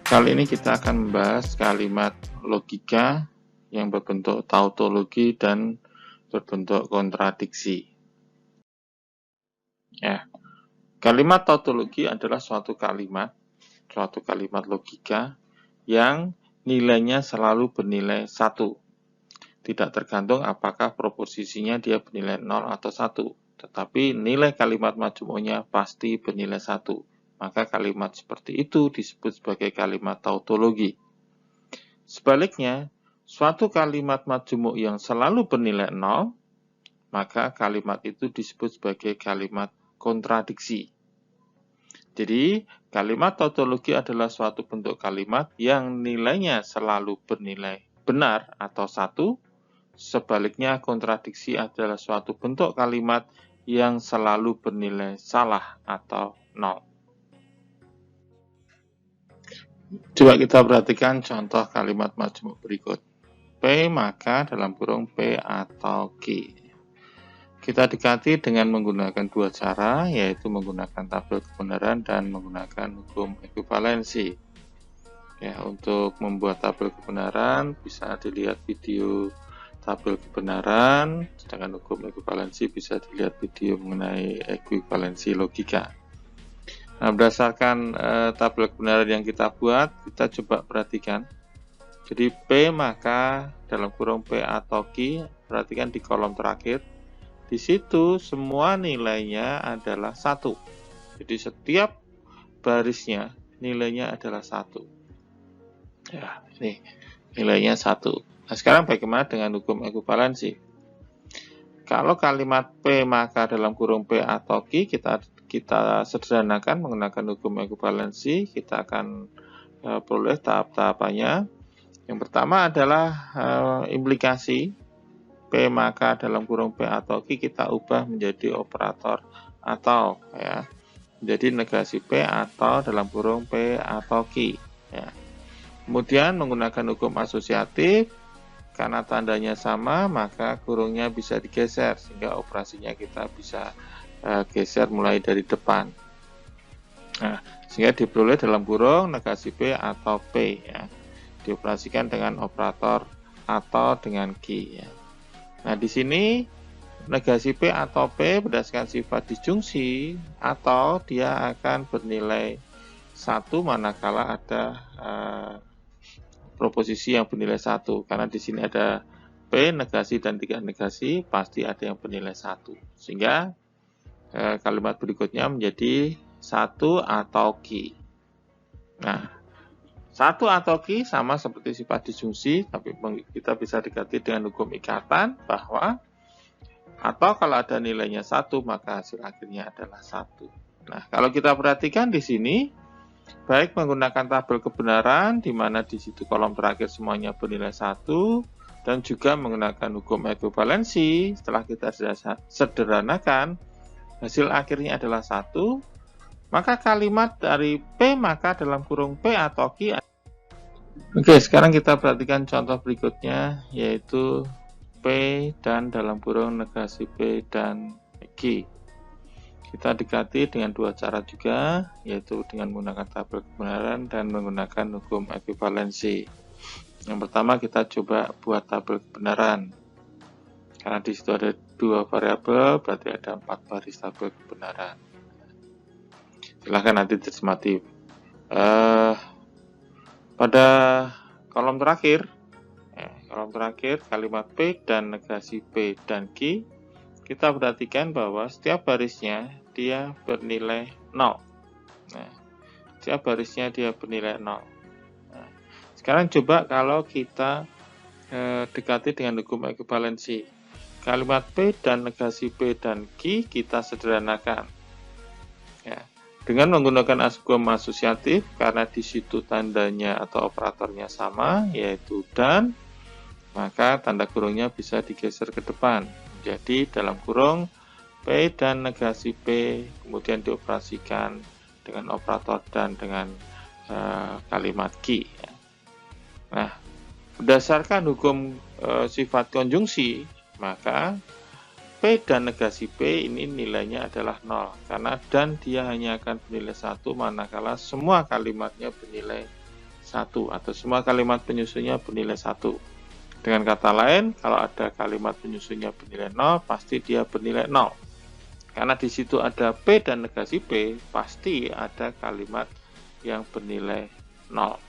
Kali ini kita akan membahas kalimat logika yang berbentuk tautologi dan berbentuk kontradiksi. Ya, kalimat tautologi adalah suatu kalimat logika yang nilainya selalu bernilai 1. Tidak tergantung apakah proposisinya dia bernilai 0 atau 1, tetapi nilai kalimat majmu'nya pasti bernilai 1. Maka kalimat seperti itu disebut sebagai kalimat tautologi. Sebaliknya, suatu kalimat majmu' yang selalu bernilai 0, maka kalimat itu disebut sebagai kalimat kontradiksi. Jadi, kalimat tautologi adalah suatu bentuk kalimat yang nilainya selalu bernilai benar atau 1. Sebaliknya, kontradiksi adalah suatu bentuk kalimat yang selalu bernilai salah atau 0. Coba kita perhatikan contoh kalimat majmuk berikut. P maka dalam kurung P atau Q. Kita dekati dengan menggunakan dua cara, yaitu menggunakan tabel kebenaran dan menggunakan hukum ekuivalensi. Ya, untuk membuat tabel kebenaran bisa dilihat video tabel kebenaran, sedangkan hukum ekuivalensi bisa dilihat video mengenai ekuivalensi logika. Nah, berdasarkan tabel kebenaran yang kita buat, kita coba perhatikan. Jadi P maka dalam kurung P atau Q, perhatikan di kolom terakhir. Di situ semua nilainya adalah 1. Jadi setiap barisnya nilainya adalah 1. Ya, ini nilainya 1. Nah, sekarang bagaimana dengan hukum ekuivalensi? Kalau kalimat P maka dalam kurung P atau Q kita sederhanakan menggunakan hukum ekuivalensi, kita akan peroleh tahap-tahapannya. Yang pertama adalah implikasi P maka dalam kurung P atau Q kita ubah menjadi operator atau, ya, menjadi negasi P atau dalam kurung P atau Q. Ya. Kemudian menggunakan hukum asosiatif, karena tandanya sama maka kurungnya bisa digeser sehingga operasinya kita bisa geser mulai dari depan. Nah, sehingga diperoleh dalam kurung negasi P atau P, ya, dioperasikan dengan operator atau dengan Q. Ya. Nah, di sini negasi P atau P berdasarkan sifat disjungsi atau dia akan bernilai 1 manakala ada proposisi yang bernilai 1. Karena di sini ada P negasi dan 3 negasi, pasti ada yang bernilai 1. Sehingga kalimat berikutnya menjadi 1 atau Q. Nah, 1 atau Q sama seperti sifat disjungsi, tapi kita bisa diganti dengan hukum ikatan bahwa atau kalau ada nilainya 1 maka hasil akhirnya adalah 1. Nah, kalau kita perhatikan di sini, baik menggunakan tabel kebenaran di mana di situ kolom terakhir semuanya bernilai 1 dan juga menggunakan hukum ekuivalensi, setelah kita sederhanakan hasil akhirnya adalah 1, maka kalimat dari P maka dalam kurung P atau Q. Oke, sekarang kita perhatikan contoh berikutnya, yaitu P dan dalam kurung negasi P dan Q. Kita dekati dengan dua cara juga, yaitu dengan menggunakan tabel kebenaran dan menggunakan hukum ekuivalensi. Yang pertama kita coba buat tabel kebenaran. Karena di situ ada 2 variabel, berarti ada 4 baris tabel kebenaran. Silahkan nanti dicermati. Pada kolom terakhir kalimat P dan negasi P dan Q, kita perhatikan bahwa setiap barisnya dia bernilai 0. Nah, setiap barisnya dia bernilai 0. Nah, sekarang coba kalau kita dekati dengan hukum ekuivalensi. Kalimat P dan negasi P dan Q kita sederhanakan. Ya, dengan menggunakan hukum asosiatif, karena di situ tandanya atau operatornya sama, yaitu dan, maka tanda kurungnya bisa digeser ke depan. Jadi dalam kurung P dan negasi P kemudian dioperasikan dengan operator dan dengan kalimat Q. Ya. Nah, berdasarkan hukum sifat konjungsi, maka P dan negasi P ini nilainya adalah 0, karena dan dia hanya akan bernilai 1 manakala semua kalimatnya bernilai 1 atau semua kalimat penyusunnya bernilai 1. Dengan kata lain, kalau ada kalimat penyusunnya bernilai 0, pasti dia bernilai 0. Karena di situ ada P dan negasi P, pasti ada kalimat yang bernilai 0.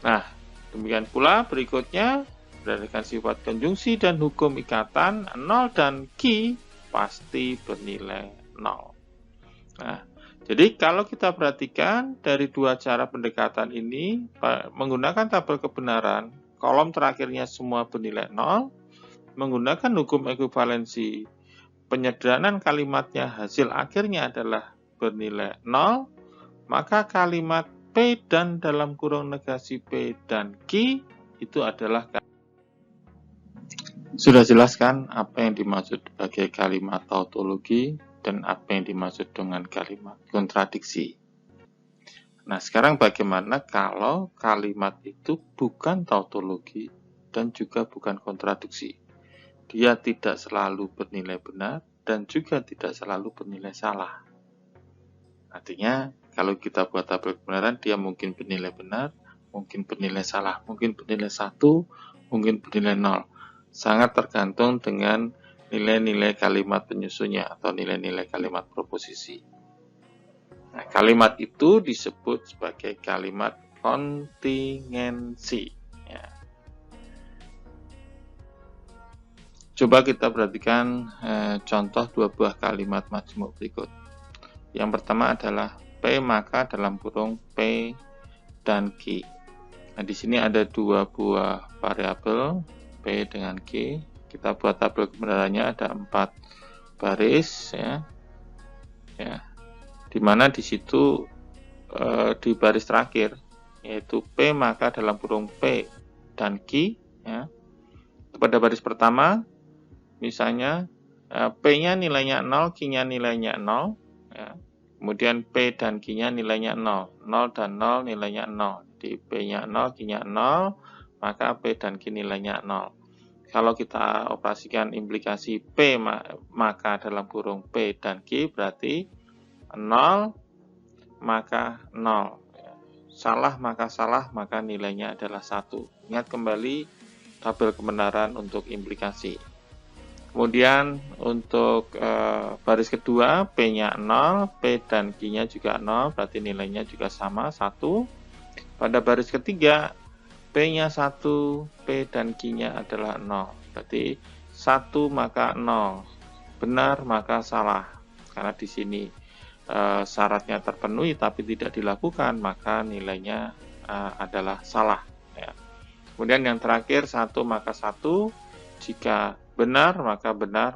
Nah, demikian pula berikutnya, berdasarkan sifat konjungsi dan hukum ikatan, 0 dan Q pasti bernilai 0. Nah, jadi kalau kita perhatikan dari dua cara pendekatan ini, menggunakan tabel kebenaran, kolom terakhirnya semua bernilai 0, menggunakan hukum ekuivalensi, penyederhanaan kalimatnya hasil akhirnya adalah bernilai 0, maka kalimat P dan dalam kurung negasi P dan Q itu adalah. Sudah jelaskan apa yang dimaksud sebagai kalimat tautologi dan apa yang dimaksud dengan kalimat kontradiksi. Nah, sekarang bagaimana kalau kalimat itu bukan tautologi dan juga bukan kontradiksi? Dia tidak selalu bernilai benar dan juga tidak selalu bernilai salah. Artinya, kalau kita buat tabel kebenaran, dia mungkin bernilai benar, mungkin bernilai salah, mungkin bernilai 1, mungkin bernilai 0. Sangat tergantung dengan nilai-nilai kalimat penyusunnya atau nilai-nilai kalimat proposisi. Nah, kalimat itu disebut sebagai kalimat kontingensi. Ya. Coba kita perhatikan contoh dua buah kalimat majmuk berikut. Yang pertama adalah P maka dalam kurung P dan Q. Nah, di sini ada dua buah variabel P dengan Q. Kita buat tabel kebenarannya ada 4 baris ya. Di mana di situ di baris terakhir yaitu P maka dalam kurung P dan Q ya. Pada baris pertama misalnya P-nya nilainya 0, Q-nya nilainya 0 ya. Kemudian P dan Q-nya nilainya 0. 0 dan 0 nilainya 0. Di P-nya 0, Q-nya 0, maka P dan Q nilainya 0. Kalau kita operasikan implikasi P maka dalam kurung P dan Q berarti 0 maka 0. Salah maka salah, maka nilainya adalah 1. Ingat kembali tabel kebenaran untuk implikasi. Kemudian untuk baris kedua P-nya 0, P dan Q-nya juga 0, berarti nilainya juga sama 1. Pada baris ketiga P-nya 1, P dan Q-nya adalah 0. Berarti 1 maka 0. Benar maka salah. Karena di sini syaratnya terpenuhi tapi tidak dilakukan, maka nilainya adalah salah. Ya. Kemudian yang terakhir 1 maka 1. Jika benar,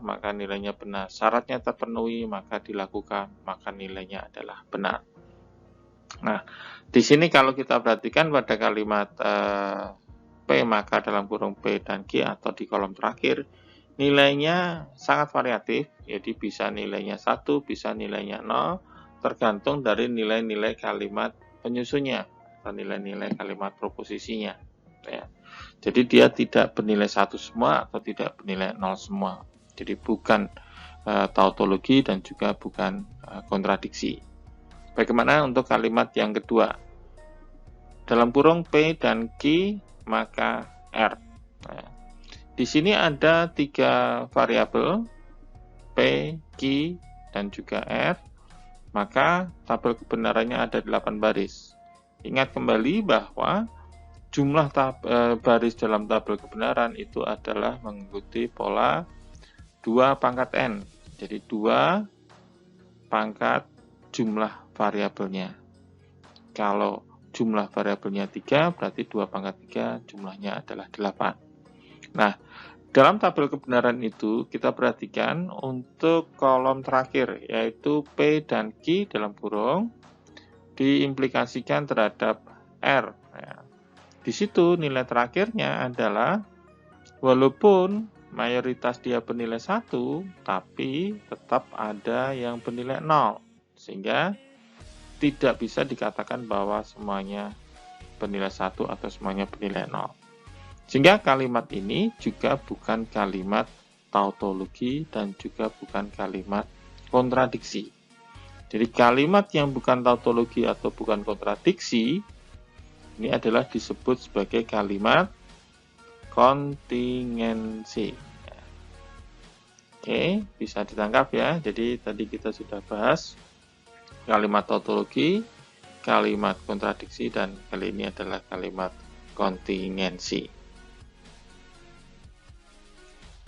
maka nilainya benar. Syaratnya terpenuhi, maka dilakukan, maka nilainya adalah benar. Nah, di sini kalau kita perhatikan pada kalimat P maka dalam kurung P dan Q atau di kolom terakhir, nilainya sangat variatif, jadi bisa nilainya 1, bisa nilainya 0, tergantung dari nilai-nilai kalimat penyusunnya atau nilai-nilai kalimat proposisinya. Ya. Jadi dia tidak bernilai 1 semua atau tidak bernilai 0 semua. Jadi bukan tautologi dan juga bukan kontradiksi. Bagaimana untuk kalimat yang kedua? Dalam kurung P dan Q maka R. Nah, di sini ada 3 variabel P, Q, dan juga R. Maka tabel kebenarannya ada 8 baris. Ingat kembali bahwa jumlah baris dalam tabel kebenaran itu adalah mengikuti pola 2 pangkat N. Jadi 2 pangkat jumlah variabelnya. Kalau jumlah variabelnya 3, berarti 2 pangkat 3 jumlahnya adalah 8. Nah, dalam tabel kebenaran itu kita perhatikan untuk kolom terakhir, yaitu P dan Q dalam kurung, diimplikasikan terhadap R. Ya. Di situ nilai terakhirnya adalah, walaupun mayoritas dia bernilai 1, tapi tetap ada yang bernilai 0. Sehingga tidak bisa dikatakan bahwa semuanya bernilai 1 atau semuanya bernilai 0. Sehingga kalimat ini juga bukan kalimat tautologi dan juga bukan kalimat kontradiksi. Jadi kalimat yang bukan tautologi atau bukan kontradiksi ini adalah disebut sebagai kalimat kontingensi. Oke, bisa ditangkap ya. Jadi tadi kita sudah bahas kalimat tautologi, kalimat kontradiksi, dan kali ini adalah kalimat kontingensi.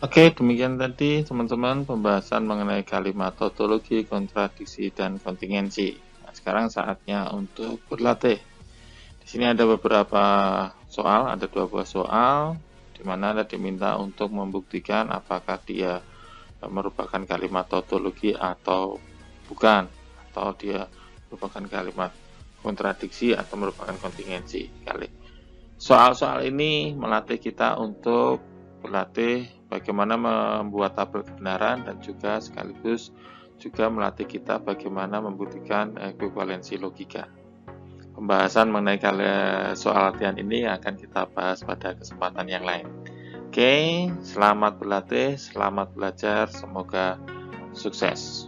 Oke, demikian tadi teman-teman pembahasan mengenai kalimat tautologi, kontradiksi, dan kontingensi. Nah, sekarang saatnya untuk berlatih. Di sini ada beberapa soal, ada 2 buah soal, di mana Anda diminta untuk membuktikan apakah dia merupakan kalimat tautologi atau bukan, atau dia merupakan kalimat kontradiksi atau merupakan kontingensi. Soal-soal ini melatih kita untuk berlatih bagaimana membuat tabel kebenaran dan juga sekaligus juga melatih kita bagaimana membuktikan ekuivalensi logika. Pembahasan mengenai soal latihan ini akan kita bahas pada kesempatan yang lain. Oke, selamat berlatih, selamat belajar, semoga sukses.